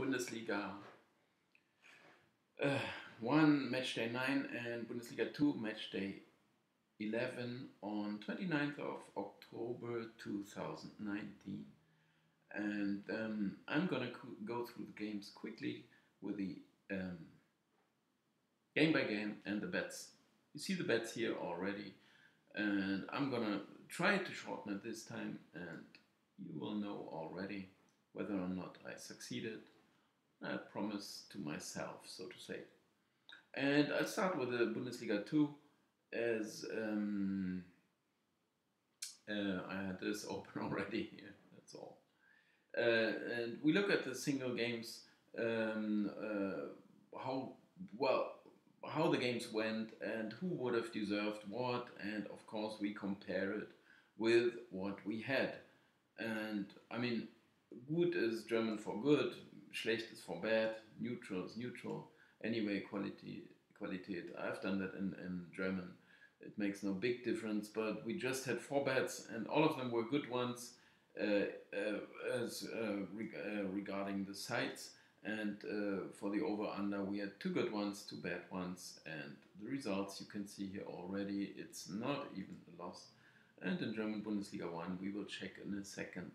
Bundesliga 1 match day 9 and Bundesliga 2 match day 11 on 29th of October 2019. And I'm gonna go through the games quickly with the game by game and the bets. You see the bets here already, and I'm gonna try to shorten it this time, and you will know already whether or not I succeeded. I promise to myself, so to say. And I'll start with the Bundesliga 2 as I had this open already here, that's all. And we look at the single games, how the games went and who would have deserved what, and of course we compare it with what we had. And I mean, good is German for good, schlecht is for bad, neutral is neutral. Anyway, Qualität, I've done that in German. It makes no big difference, but we just had 4 bets and all of them were good ones regarding the sides. And for the over-under, we had 2 good ones, 2 bad ones, and the results you can see here already. It's not even a loss. And in German Bundesliga 1, we will check in a second.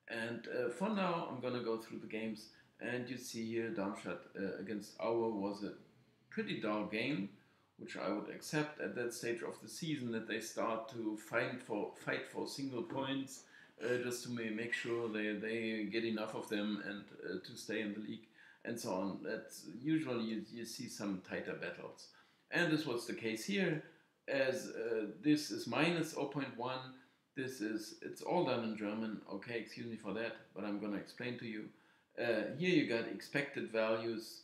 And for now, I'm going to go through the games. And you see here, Darmstadt against Aue was a pretty dull game, which I would accept at that stage of the season, that they start to fight for single points, just to make sure they get enough of them and to stay in the league and so on. That's usually you see some tighter battles. And this was the case here, as this is minus 0.1. It's all done in German. Okay, excuse me for that, but I'm going to explain to you. Here you got expected values,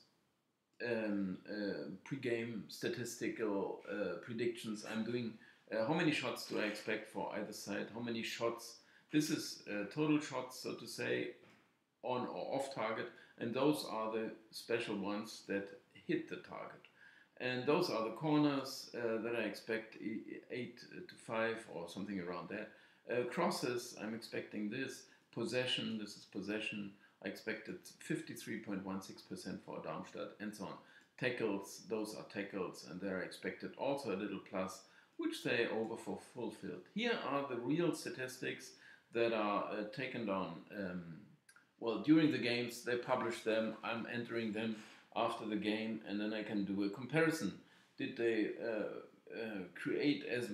pre-game statistical predictions. I'm doing how many shots do I expect for either side, how many shots. This is total shots, so to say, on or off target, and those are the special ones that hit the target. And those are the corners that I expect 8 to 5 or something around that. Crosses, I'm expecting this. Possession, this is possession. I expected 53.16% for Darmstadt, and so on. Tackles, those are tackles, and they're expected also a little plus, which they fulfilled. Here are the real statistics that are taken down. During the games, they publish them. I'm entering them after the game, and then I can do a comparison. Did they create as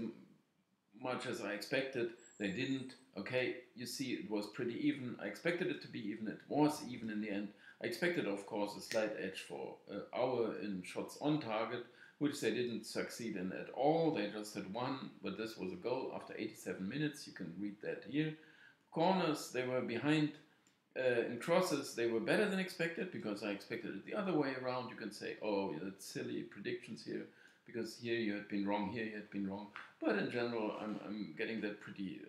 much as I expected? They didn't. Okay, you see it was pretty even. I expected it to be even. It was even in the end. I expected, of course, a slight edge for Aue in shots on target, which they didn't succeed in at all. They just had 1, but this was a goal after 87 minutes. You can read that here. Corners, they were behind. In crosses, they were better than expected, because I expected it the other way around. You can say, oh, that's silly predictions here, because here you had been wrong, here you had been wrong. But in general, I'm getting that pretty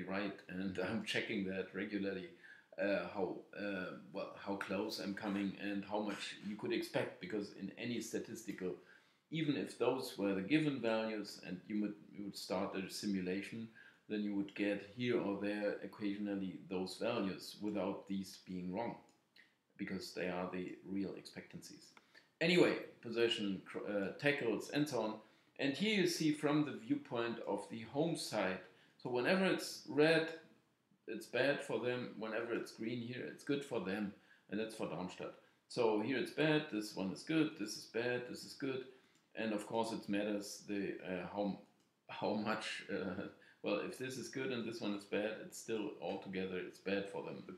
right, and I'm checking that regularly, how close I'm coming and how much you could expect, because in any statistical, even if those were the given values and you would start a simulation, then you would get here or there occasionally those values without these being wrong, because they are the real expectancies. Anyway, possession, tackles, and so on. And here you see from the viewpoint of the home side. So whenever it's red, it's bad for them. Whenever it's green here, it's good for them. And that's for Darmstadt. So here it's bad, this one is good, this is bad, this is good. And of course it matters how much, if this is good and this one is bad, it's still altogether, it's bad for them, the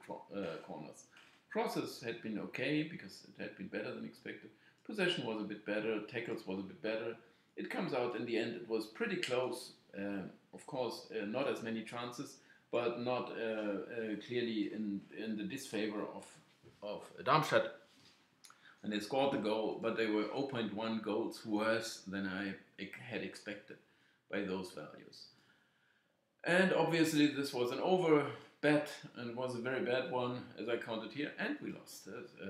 corners. Crosses had been okay, because it had been better than expected. Possession was a bit better, tackles was a bit better. It comes out in the end, it was pretty close. Of course, not as many chances, but not clearly in the disfavor of Darmstadt. And they scored the goal, but they were 0.1 goals worse than I had expected by those values. And obviously this was an over bet, and was a very bad one, as I counted here, and we lost.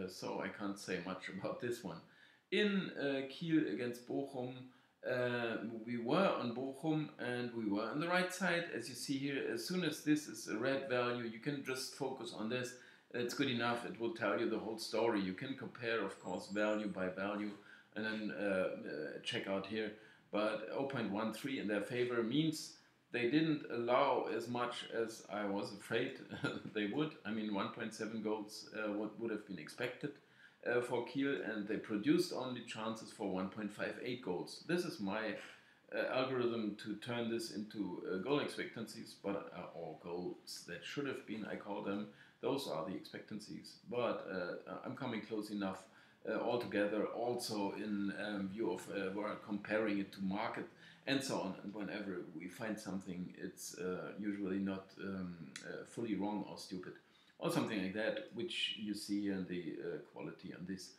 So I can't say much about this one. In Kiel against Bochum, we were on Bochum and we were on the right side. As you see here, as soon as this is a red value, you can just focus on this it's good enough. It will tell you the whole story. You can compare, of course, value by value, and then check out here. But 0.13 in their favor means they didn't allow as much as I was afraid they would. I mean, 1.7 goals would have been expected for Kiel, and they produced only chances for 1.58 goals. This is my algorithm to turn this into goal expectancies, but or goals that should have been, I call them. Those are the expectancies, but I'm coming close enough altogether. Also in view of we're comparing it to market and so on. And whenever we find something, it's usually not fully wrong or stupid, or something like that, which you see in the quality on this.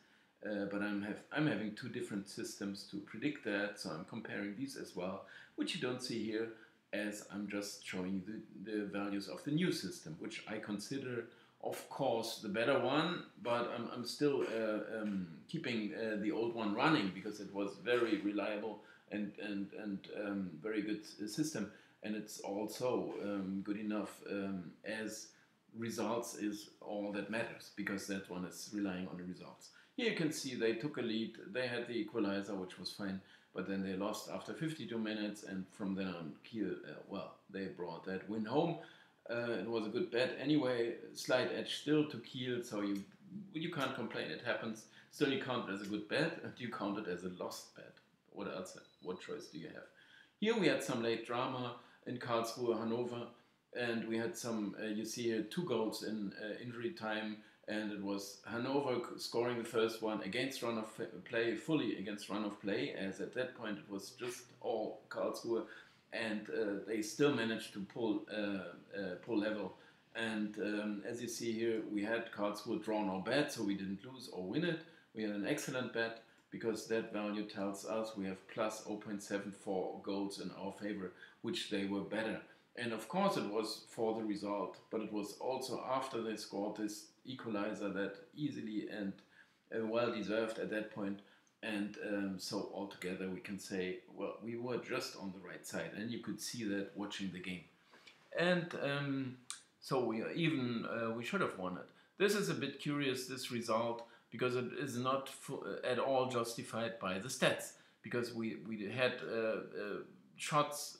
But I'm having two different systems to predict that, so I'm comparing these as well, which you don't see here, as I'm just showing you the values of the new system, which I consider, of course, the better one, but I'm still keeping the old one running because it was very reliable and very good system, and it's also good enough as results is all that matters, because that one is relying on the results. Here you can see they took a lead, they had the equalizer, which was fine, but then they lost after 52 minutes, and from then on, Kiel, well, they brought that win home. It was a good bet anyway, slight edge still to Kiel, so you can't complain, it happens. Still, you count it as a good bet, and you count it as a lost bet. What else? What choice do you have? Here we had some late drama in Karlsruhe, Hanover, and we had some, you see here, 2 goals in injury time, and it was Hanover scoring the first one against run of play, fully against run of play, as at that point it was just all Karlsruhe, and they still managed to pull level. And as you see here, we had Karlsruhe draw no bet, so we didn't lose or win it. We had an excellent bet, because that value tells us we have plus 0.74 goals in our favor, which they were better. And of course it was for the result, but it was also after they scored this equalizer that easily and well deserved at that point. And so altogether we can say, well, we were just on the right side, and you could see that watching the game. And so we should have won it. This is a bit curious, this result, because it is not at all justified by the stats, because we had shots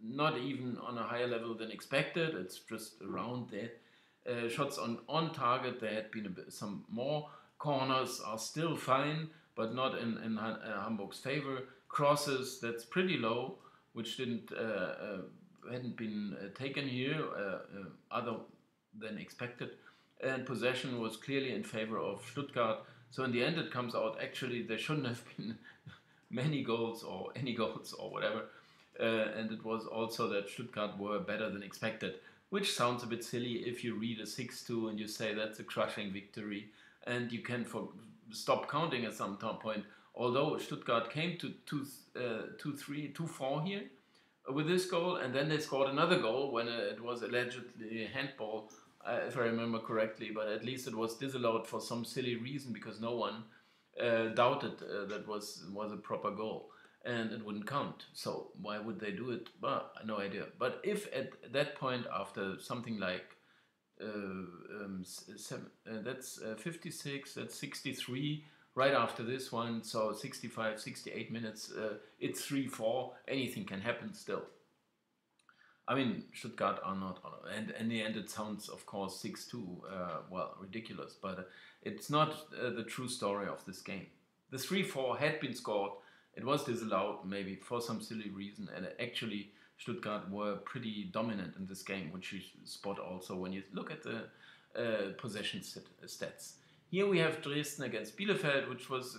not even on a higher level than expected. It's just around there. Shots on target, there had been some more. Corners are still fine, but not in Hamburg's favor. Crosses, that's pretty low, which hadn't been taken here other than expected. And possession was clearly in favor of Stuttgart. So in the end it comes out, actually there shouldn't have been many goals or any goals or whatever. And it was also that Stuttgart were better than expected, which sounds a bit silly if you read a 6-2 and you say that's a crushing victory, and you can stop counting at some point. Although Stuttgart came to 2-4 here with this goal, and then they scored another goal when it was allegedly a handball, if I remember correctly, but at least it was disallowed for some silly reason, because no one doubted that was a proper goal, and it wouldn't count. So why would they do it? Well, no idea. But if at that point, after something like that's 56, that's 63, right after this one, so 65, 68 minutes, it's 3-4, anything can happen still. I mean, Stuttgart are not, and in the end it sounds, of course, 6-2, well, ridiculous, but it's not the true story of this game. The 3-4 had been scored, it was disallowed maybe for some silly reason, and actually Stuttgart were pretty dominant in this game, which you spot also when you look at the possession stats. Here we have Dresden against Bielefeld, which was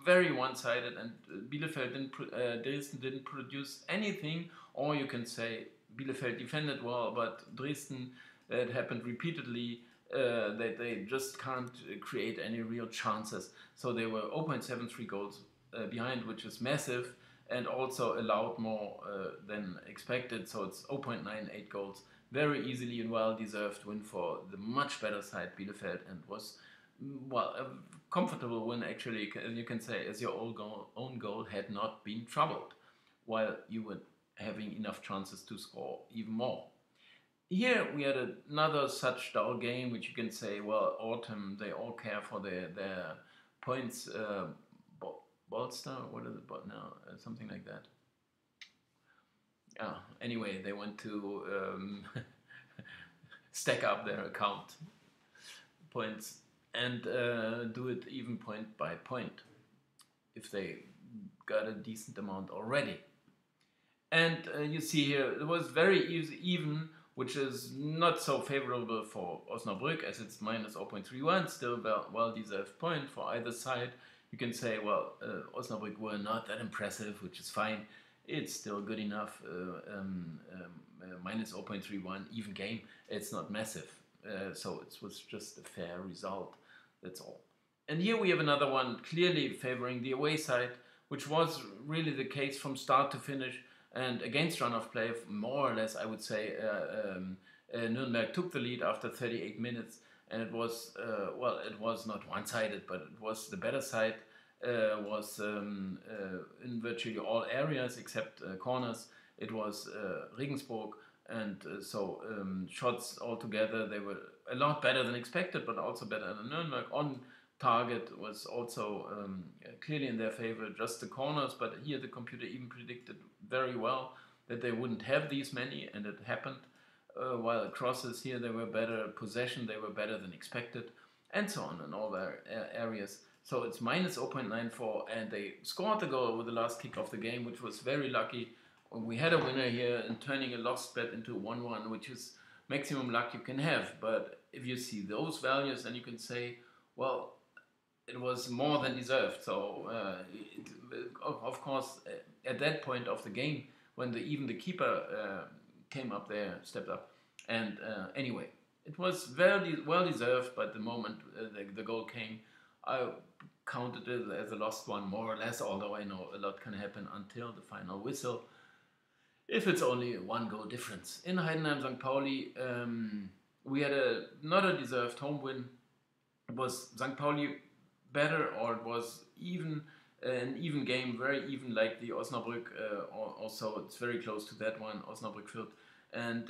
very one-sided, and Dresden didn't produce anything, or you can say Bielefeld defended well, but Dresden, it happened repeatedly, that they just can't create any real chances. So they were 0.73 goals behind, which is massive, and also allowed more than expected. So it's 0.98 goals. Very easily and well-deserved win for the much better side, Bielefeld, and was, well, a comfortable win, actually, you can say, as your own goal had not been troubled, while you were having enough chances to score even more. Here we had another such dull game, which you can say, well, autumn, they all care for their points. Bolster, what is it? But now something like that. Anyway, they want to stack up their account points and do it even point by point if they got a decent amount already. And you see here, it was very even, which is not so favorable for Osnabrück as it's minus 0.31, still well-deserved point for either side. You can say, well, Osnabrück were not that impressive, which is fine. It's still good enough. Minus 0.31, even game. It's not massive. So it was just a fair result. That's all. And here we have another one clearly favoring the away side, which was really the case from start to finish. And against run-off play, more or less, I would say, Nuremberg took the lead after 38 minutes. And it was, well, it was not one-sided, but it was the better side. Was in virtually all areas except corners. It was Regensburg, and so shots altogether, they were a lot better than expected, but also better than Nuremberg. On target was also clearly in their favor, just the corners, but here the computer even predicted very well that they wouldn't have these many, and it happened. While crosses here, they were better, possession, they were better than expected, and so on in all their areas. So it's minus 0.94, and they scored the goal with the last kick of the game, which was very lucky. We had a winner here and turning a lost bet into 1-1, which is maximum luck you can have. But if you see those values, then you can say, well, it was more than deserved. So, of course, at that point of the game, when even the keeper came up there, stepped up. And anyway, it was very well deserved, but the moment the goal came, I counted it as a lost one, more or less, although I know a lot can happen until the final whistle, if it's only one goal difference. In Heidenheim, St. Pauli, we had not a deserved home win. It was St. Pauli better, or it was even an even game, very even, like the Osnabrück, also it's very close to that one, Osnabrück-Fürth. And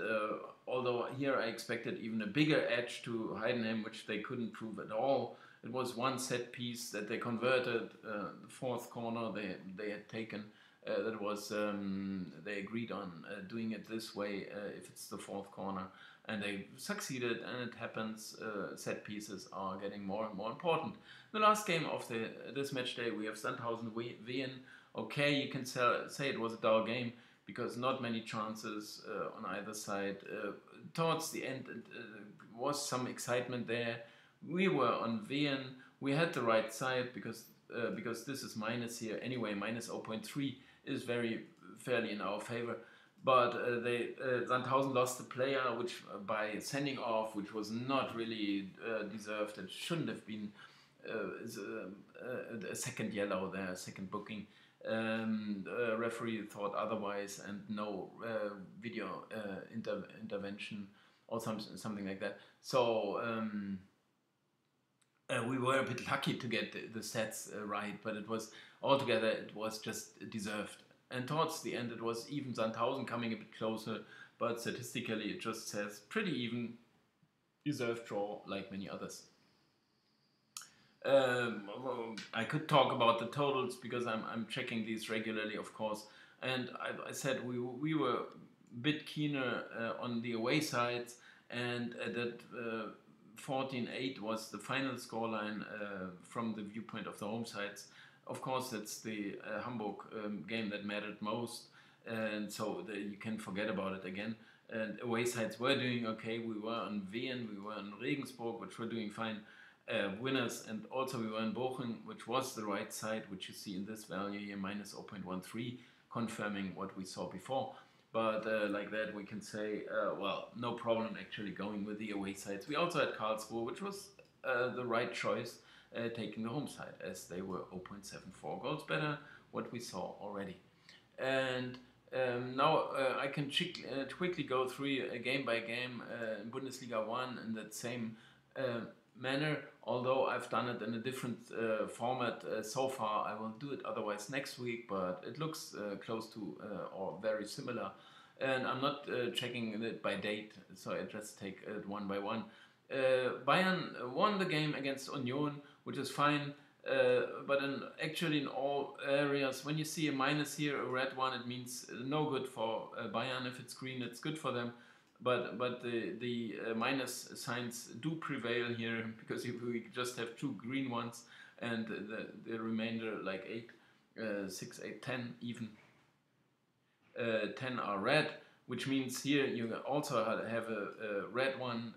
although here I expected even a bigger edge to Heidenheim, which they couldn't prove at all. It was one set piece that they converted, the fourth corner they had taken. That was they agreed on doing it this way if it's the fourth corner, and they succeeded. And it happens. Set pieces are getting more and more important. The last game of this match day, we have Sandhausen Wien. Okay, you can say it was a dull game because not many chances on either side. Towards the end, was some excitement there. We were on Wien. We had the right side because this is minus here anyway. Minus 0.3 is very fairly in our favor. But Sandhausen lost the player, which by sending off, which was not really deserved. It shouldn't have been a second yellow there, second booking. Referee thought otherwise, and no video intervention or something like that. So. We were a bit lucky to get the stats right, but it was altogether, it was just deserved. And towards the end, it was even Sandhausen coming a bit closer, but statistically, it just says pretty even, deserved draw like many others. I could talk about the totals because I'm checking these regularly, of course. And I said we were a bit keener on the away sides, and that 14-8 was the final scoreline from the viewpoint of the home sides. Of course, it's the Hamburg game that mattered most, and so you can forget about it again. And away sides were doing okay. We were on Wien, we were in Regensburg, which were doing fine. Winners, and also we were in Bochum, which was the right side, which you see in this value here, minus 0.13, confirming what we saw before. But like that, we can say, well, no problem actually going with the away sides. We also had Karlsruhe, which was the right choice, taking the home side, as they were 0.74 goals better, what we saw already. And now I can quickly go through game by game in Bundesliga 1 in that same manner, although I've done it in a different format so far. I will do it otherwise next week, but it looks close to or very similar and I'm not checking it by date, so I just take it one by one. Bayern won the game against Union, which is fine. But actually in all areas, when you see a minus here, a red one, it means no good for Bayern. If it's green, it's good for them. But the minus signs do prevail here because we just have 2 green ones and the remainder like 8, 6, 8, 10 even. 10 are red, which means here you also have a red one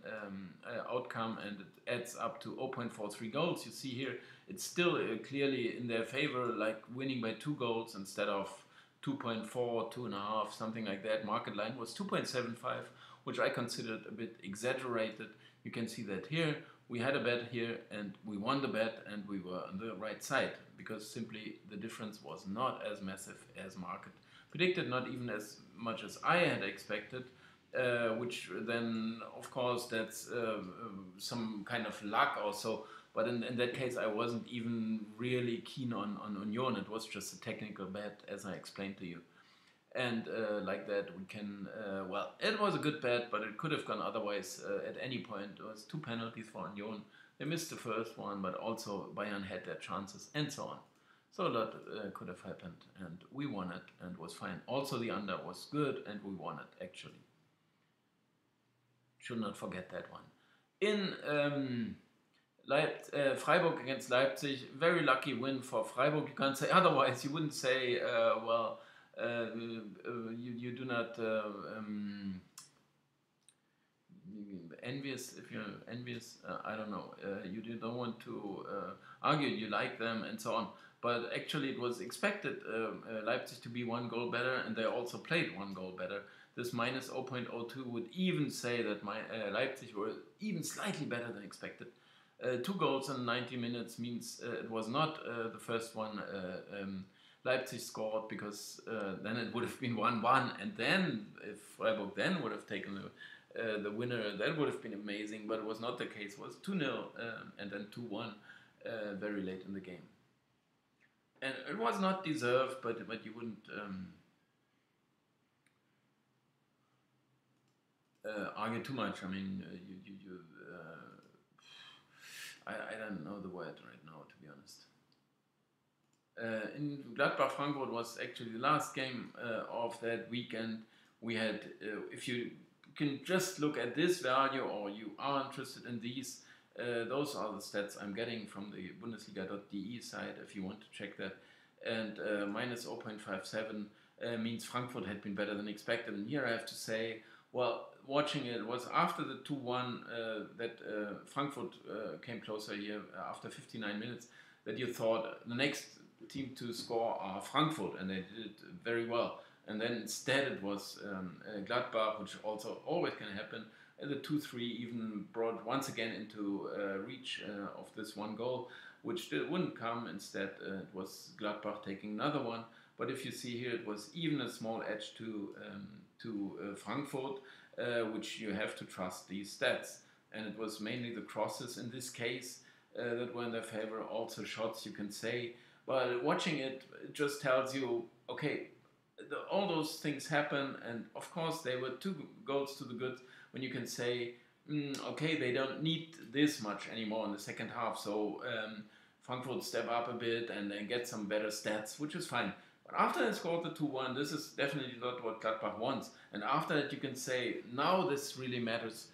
outcome, and it adds up to 0.43 goals. You see here it's still clearly in their favor, like winning by 2 goals instead of 2.4, 2.5, something like that. Market line was 2.75, which I considered a bit exaggerated. You can see that here we had a bet here and we won the bet and we were on the right side because simply the difference was not as massive as market predicted, not even as much as I had expected, which then, of course, that's some kind of luck also. But in that case, I wasn't even really keen on Union. It was just a technical bet, as I explained to you. And like that, we can, well, it was a good bet, but it could have gone otherwise at any point. It was 2 penalties for Union. They missed the first one, but also Bayern had their chances, and so on. So a lot could have happened, and we won it, and was fine. Also, the under was good, and we won it, actually. Should not forget that one. In Freiburg against Leipzig, very lucky win for Freiburg. You can't say otherwise. You wouldn't say, well, you do not envious. If you're envious, I don't know. You don't want to argue. You like them and so on. But actually, it was expected Leipzig to be 1 goal better, and they also played 1 goal better. This minus 0.02 would even say that Leipzig were even slightly better than expected. 2 goals in 90 minutes means it was not the first one Leipzig scored, because then it would have been 1-1, and then if Freiburg then would have taken the winner, that would have been amazing, but it was not the case. It was 2-0 and then 2-1 very late in the game. And it was not deserved, but you wouldn't argue too much. I mean, I don't know the word right now, to be honest. In Gladbach-Frankfurt was actually the last game of that weekend. We had, if you can just look at this value, or you are interested in these, those are the stats I'm getting from the Bundesliga.de site, if you want to check that. And minus 0.57 means Frankfurt had been better than expected. And here I have to say, well, watching it was after the 2-1 that Frankfurt came closer here after 59 minutes, that you thought the next team to score are Frankfurt, and they did it very well. And then instead it was Gladbach, which also always can happen. And the 2-3 even brought once again into reach of this 1 goal, which wouldn't come. Instead, it was Gladbach taking another one. But if you see here, it was even a small edge to Frankfurt, which you have to trust these stats. And it was mainly the crosses in this case that were in their favor. Also shots, you can say. But watching it, it just tells you, okay, all those things happen, and of course they were 2 goals to the good, when you can say, okay, they don't need this much anymore in the second half, so Frankfurt step up a bit and get some better stats, which is fine. But after they scored the 2-1, this is definitely not what Gladbach wants. And after that you can say, now this really matters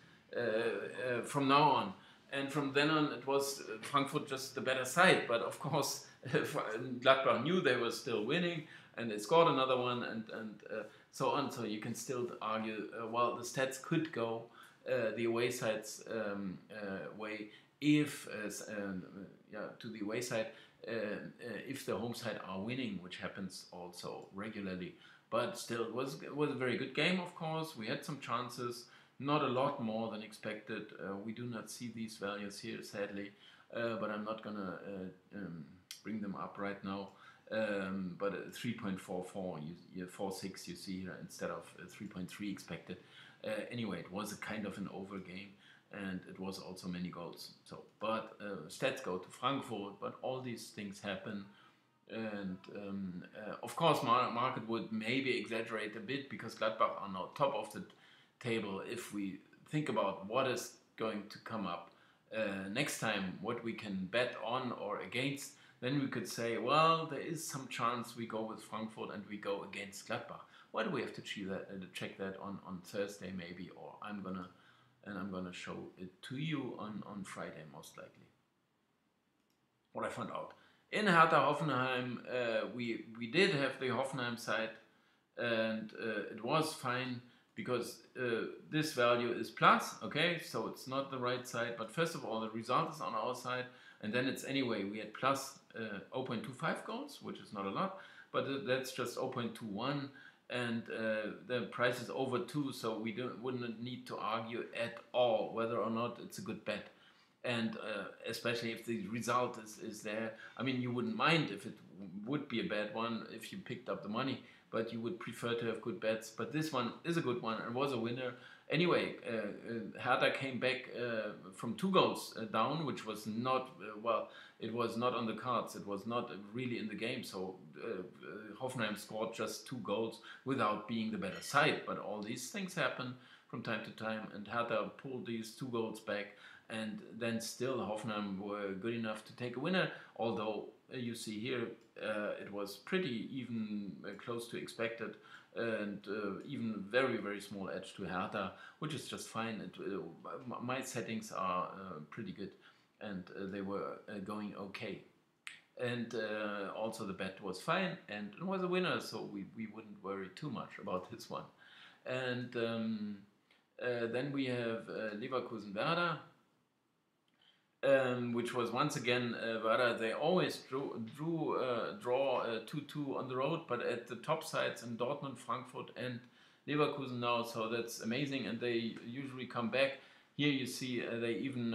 from now on. And from then on it was Frankfurt just the better side, but of course Gladbach knew they were still winning, and they scored another one, and so on. So you can still argue, well, the stats could go the away side's way if, to the away side, if the home side are winning, which happens also regularly. But still, it was a very good game, of course. We had some chances, not a lot more than expected. We do not see these values here, sadly, but I'm not going to bring them up right now. But 3.44, 4.6 you see here instead of 3.3 expected. Anyway, it was a kind of an over game, and it was also many goals. So, but stats go to Frankfurt, but all these things happen. And of course, market would maybe exaggerate a bit because Gladbach are now top of the table. If we think about what is going to come up next time, what we can bet on or against, then we could say, well, there is some chance we go with Frankfurt and we go against Gladbach. Why do we have to check that on Thursday maybe, or I'm gonna show it to you on Friday most likely. What I found out. In Hertha Hoffenheim, we did have the Hoffenheim side, and it was fine because this value is plus, okay, so it's not the right side, but first of all, the result is on our side, and then it's anyway, we had plus 0.25 goals, which is not a lot, but that's just 0.21, and the price is over 2, so we wouldn't need to argue at all whether or not it's a good bet. And especially if the result is there. I mean, you wouldn't mind if it would be a bad one if you picked up the money, but you would prefer to have good bets. But this one is a good one and was a winner. Anyway, Hertha came back from 2 goals down, which was not, it was not on the cards. It was not really in the game. So Hoffenheim scored just 2 goals without being the better side. But all these things happen from time to time, and Hertha pulled these 2 goals back. And then still Hoffenheim were good enough to take a winner, although you see here it was pretty even close to expected, and even very, very small edge to Hertha, which is just fine. My settings are pretty good, and they were going okay. And also the bet was fine, and it was a winner, so we wouldn't worry too much about this one. And then we have Leverkusen Werder, which was once again Werder. They always draw 2-2 on the road, but at the top sides in Dortmund, Frankfurt, and Leverkusen now, so that's amazing, and they usually come back. Here you see they even,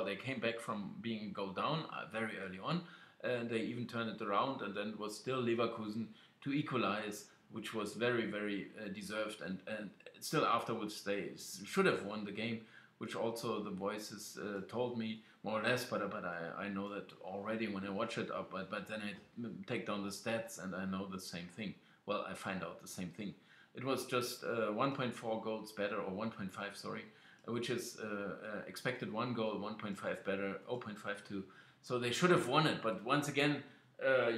they came back from being a goal down very early on, and they even turned it around, and then it was still Leverkusen to equalize, which was very, very deserved, and still afterwards they should have won the game, which also the voices told me more or less, but I know that already when I watch it, but then I take down the stats and I know the same thing. Well, I find out the same thing. It was just 1.4 goals better, or 1.5, sorry, which is expected 1 goal, 1.5 better, 0.52. So they should have won it, but once again,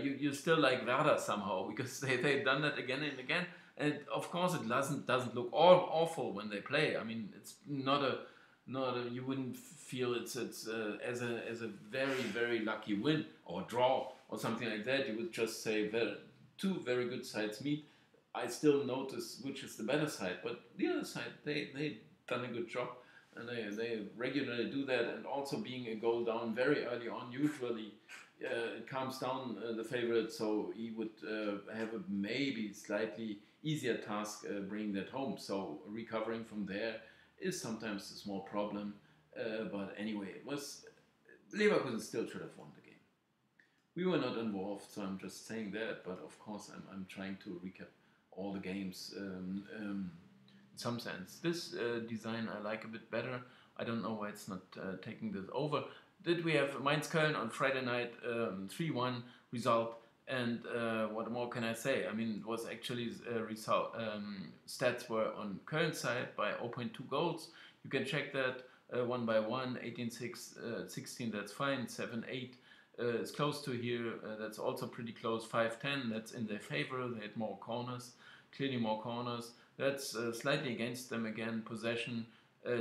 you still like Werder somehow, because they've done that again and again. And of course, it doesn't look awful when they play. I mean, it's not a you wouldn't feel it's as a very, very lucky win or draw or something like that. You would just say, well, 2 very good sides meet. I still notice which is the better side, but the other side, they done a good job, and they regularly do that. And also being a goal down very early on, usually it calms down the favorite, so he would have a maybe slightly easier task bringing that home. So recovering from there is sometimes a small problem, but anyway, it was Leverkusen still should have won the game. We were not involved, so I'm just saying that. But of course, I'm trying to recap all the games in some sense. This design I like a bit better. I don't know why it's not taking this over. Did we have Mainz-Köln on Friday night, 3-1 result. And what more can I say? I mean, it was actually stats were on Köln's side by 0.2 goals. You can check that 1 by 1, 18-6, 16, that's fine, 7-8 is close to here, that's also pretty close, 5-10, that's in their favor. They had more corners, clearly more corners. That's slightly against them again, possession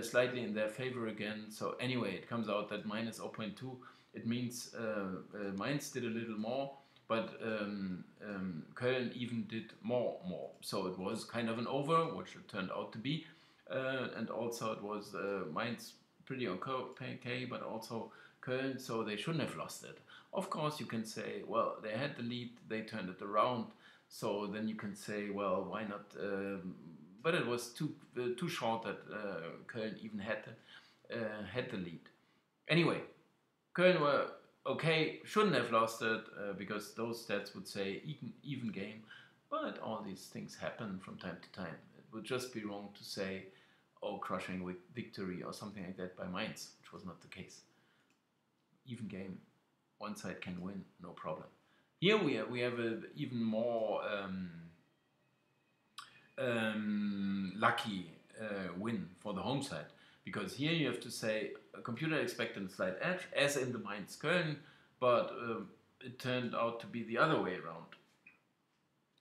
slightly in their favor again. So anyway, it comes out that minus 0.2. It means Mainz did a little more, but Köln even did more. So it was kind of an over, which it turned out to be. And also it was Mainz pretty okay, but also Köln, so they shouldn't have lost it. Of course, you can say, well, they had the lead, they turned it around, so then you can say, well, why not? But it was too short that Köln even had the lead. Anyway, Köln were okay, shouldn't have lost it because those stats would say even game, but all these things happen from time to time. It would just be wrong to say, oh, crushing victory or something like that by Mainz, which was not the case. Even game, one side can win, no problem. Here we have a even more lucky win for the home side, because here you have to say computer expected a slight edge, as in the Mainz Köln, but it turned out to be the other way around.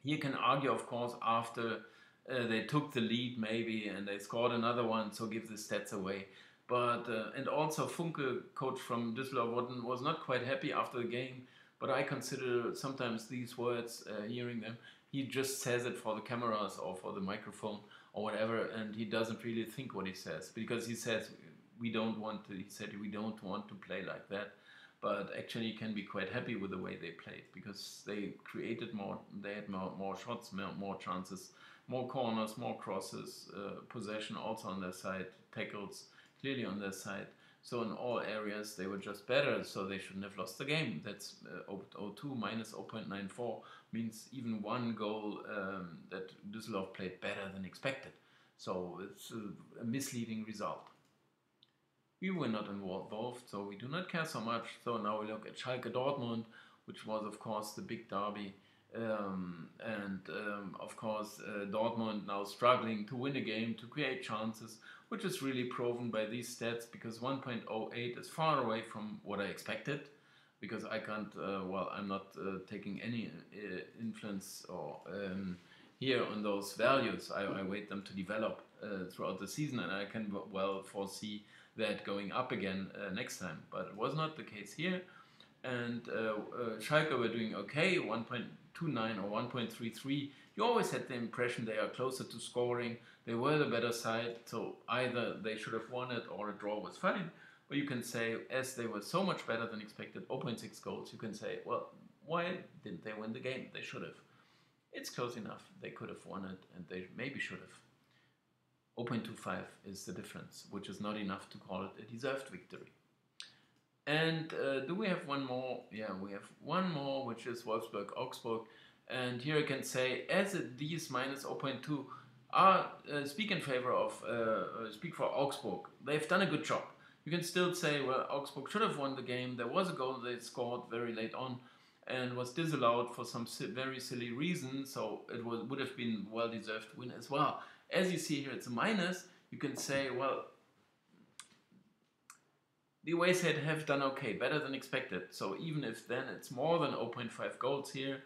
Here you can argue, of course, after they took the lead maybe and they scored another one, so give the stats away. But and also Funke, coach from Düsseldorf, was not quite happy after the game. But I consider sometimes these words, hearing them, he just says it for the cameras or for the microphone or whatever, and he doesn't really think what he says, because he says we don't want to. He said we don't want to play like that. But actually, he can be quite happy with the way they played, because they created more. They had more shots, more chances, more corners, more crosses, possession also on their side, tackles clearly on their side. So in all areas they were just better, so they shouldn't have lost the game. That's 0.02 minus 0.94 means even one goal that Düsseldorf played better than expected. So it's a misleading result. We were not involved, so we do not care so much. So now we look at Schalke Dortmund, which was of course the big derby. Of course Dortmund now struggling to win a game, to create chances, which is really proven by these stats, because 1.08 is far away from what I expected, because I can't, I'm not taking any influence or here on those values. I wait them to develop throughout the season, and I can well foresee that going up again next time, but it was not the case here. And Schalke were doing okay, 1.29 or 1.33. You always had the impression they are closer to scoring. They were the better side, so either they should have won it or a draw was fine. But you can say, as they were so much better than expected, 0.6 goals, you can say, well, why didn't they win the game? They should have. It's close enough. They could have won it, and they maybe should have. 0.25 is the difference, which is not enough to call it a deserved victory. And do we have one more? Yeah, we have one more, which is Wolfsburg-Augsburg. And here I can say, as these minus 0.2 are speak in favor of, speak for Augsburg. They've done a good job. You can still say, well, Augsburg should have won the game. There was a goal they scored very late on and was disallowed for some very silly reason, so it would have been well-deserved win as well. As you see here, it's a minus. You can say, well, the away side have done okay, better than expected. So even if then it's more than 0.5 goals here,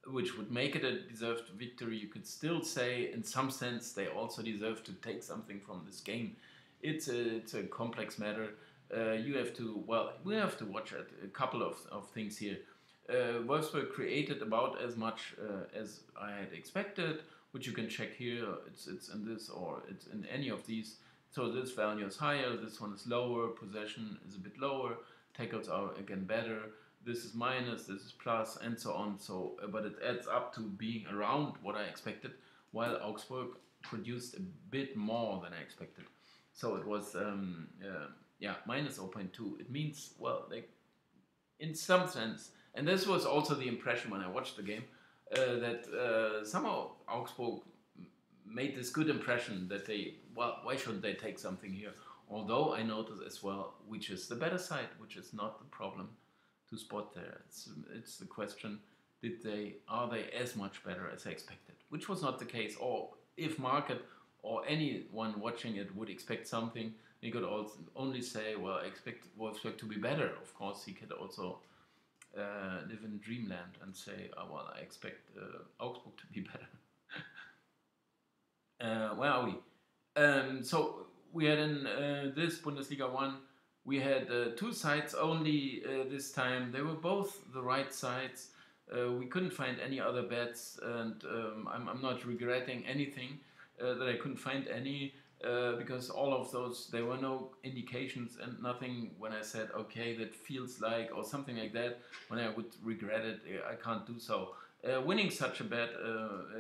which would make it a deserved victory, you could still say, in some sense, they also deserve to take something from this game. It's a complex matter. We have to watch a couple of things here. Wolfsburg created about as much as I had expected, which you can check here. It's in this or it's in any of these. So this value is higher, this one is lower, possession is a bit lower, tackles are again better, this is minus, this is plus, and so on. So, but it adds up to being around what I expected, while Augsburg produced a bit more than I expected. So it was, minus 0.2. It means, well, like, in some sense, and this was also the impression when I watched the game, that somehow Augsburg made this good impression that they, well, why shouldn't they take something here? Although I noticed as well, which is the better side, which is not the problem to spot there. It's the question, are they as much better as I expected? Which was not the case. Or if market or anyone watching it would expect something, he could also only say, well, I expect Wolfsburg to be better. Of course, he could also live in dreamland and say, oh, well, I expect Augsburg to be better. Where are we? So we had in this Bundesliga 1, we had two sides only this time. They were both the right sides. We couldn't find any other bets, and I'm not regretting anything that I couldn't find any, because all of those, there were no indications and nothing when I said, okay, that feels like, or something like that, when I would regret it, I can't do so. Winning such a bet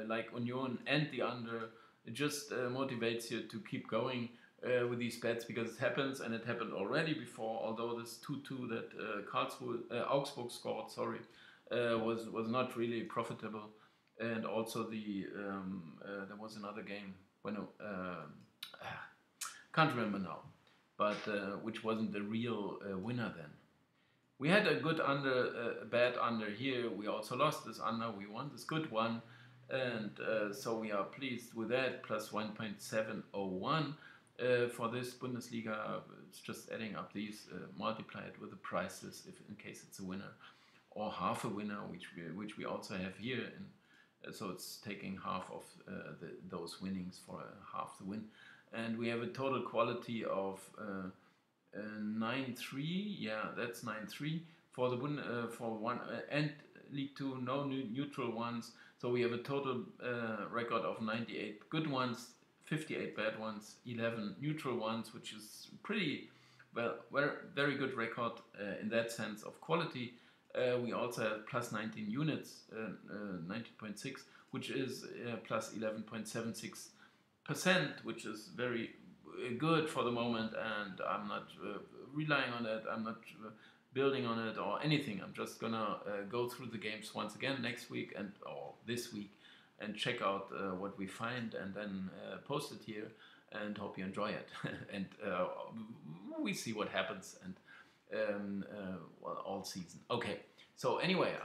like Union and the under, it just motivates you to keep going with these bets, because it happens, and it happened already before, although this 2-2 that Augsburg scored, was not really profitable. And also there was another game, can't remember now, but which wasn't the real winner then. We had a good under, a bad under here. We also lost this under. We won this good one, and so we are pleased with that. Plus 1.701 for this Bundesliga. It's just adding up these, multiply it with the prices if in case it's a winner or half a winner, which we also have here. So it's taking half of those winnings for half the win, and we have a total quality of 9-3. Yeah, that's 9-3 for the for one and League Two. No neutral ones. So we have a total record of 98 good ones, 58 bad ones, 11 neutral ones, which is pretty well, very good record in that sense of quality. We also have plus 19 units, 19.6, which is plus 11.76%, which is very good for the moment, and I'm not relying on it. I'm not building on it or anything. I'm just gonna go through the games once again next week or this week and check out what we find, and then post it here, and hope you enjoy it. And we see what happens, and well, all season. Okay, so anyway,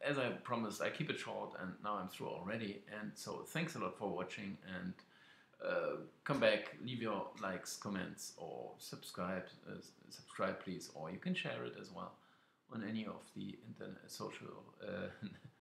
as I promised, I keep it short, and now I'm through already. And so thanks a lot for watching, and come back, leave your likes, comments, or subscribe please, or you can share it as well on any of the internet social